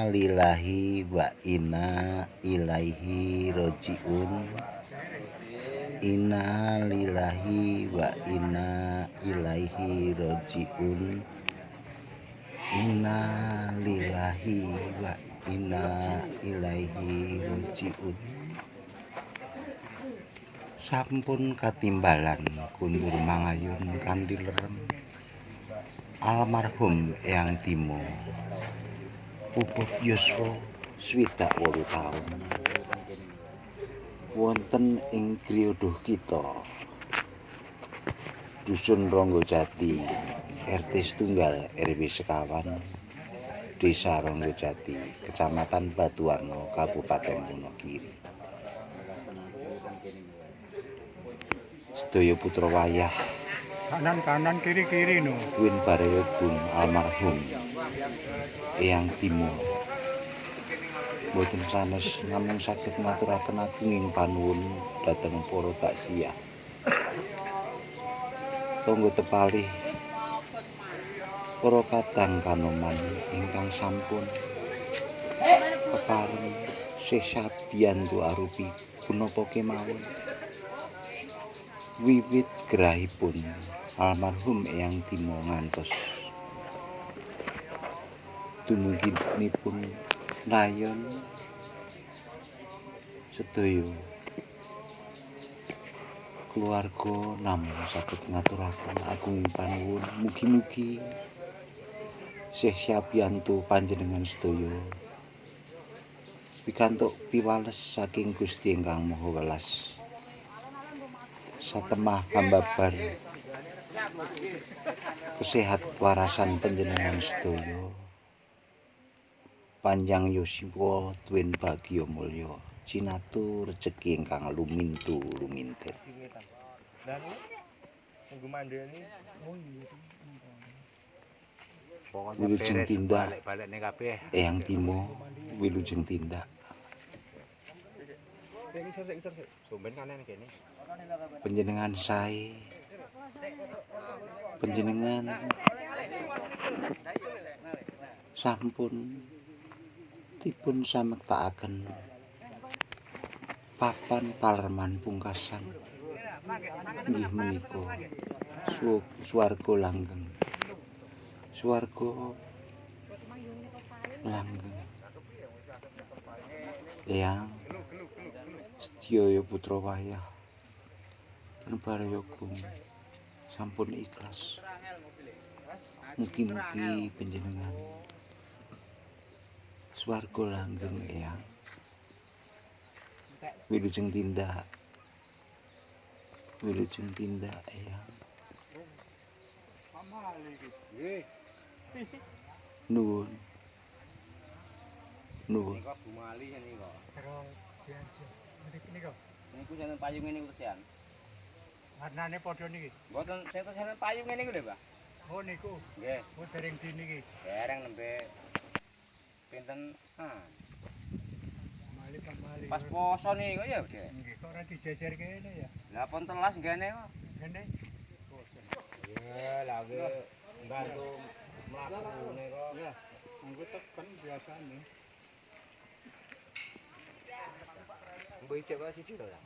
lillahi wa inna ilaihi rojiun. Inna lillahi wa inna ilaihi rojiun. Inna lillahi wa inna ilaihi rojiun. Sampun katimbalan kundur mangayun kanthi lerem almarhum Eyang Timo puput yuswa 68 taun wonten ing griya kita Dusun Ronggojati RT setunggal RW sekawan Desa Ronggojati Kecamatan Batuwarna Kabupaten Wonogiri. Sedaya putra wayah kanan kiri no Twin Barayobung almarhum Eyang Timo boten sanes namung saged ngaturaken agunging panuwun dhateng para taksiyah tangga tepalih para kadang kanoman ingkang sampun keparing sesabiyantu arupi punapa kemawon wiwit gerahipun almarhum Eyang Timo ngantos dumuginipun layon sedaya keluarga namung saged ngaturaken agunging panuwun mugi-mugi sesyabiyantu panjenengan sedaya pikantuk piwales saking Gusti Ingkang Maha Welas satemah pambabar kesehat warasan panjenengan sedaya panjang yuswa twin bagya mulya cinatu rejeki ingkang lumintu lumintir. Wilujeng tindak Eyang Timo wilujeng tindak panjenengan sae panjenengan sampun dipun samektakaken papan palerman pungkasan inggih menika swarga langgeng Eyang sedaya putra wayah Barayobung sampun ikhlas mugi-mugi panjenengan swarga langgeng Eyang wilujeng tindak Eyang nuwun Nika Bumali nika. Niku jeneng payung ngene niku Sian. warnane padha niki Mboten sing jeneng payung ngene niku lho, Pak. oh niku Nggih. oh dereng dini iki Dereng nembe pinten Mali pas poso niku ya, Dek. nggih kok ora dijejer kene ya 18 ngene kok. ngene Ya, lagi bantu mlaku niku. ya nggo teken biasane Mbok ijek wae siji to, ya.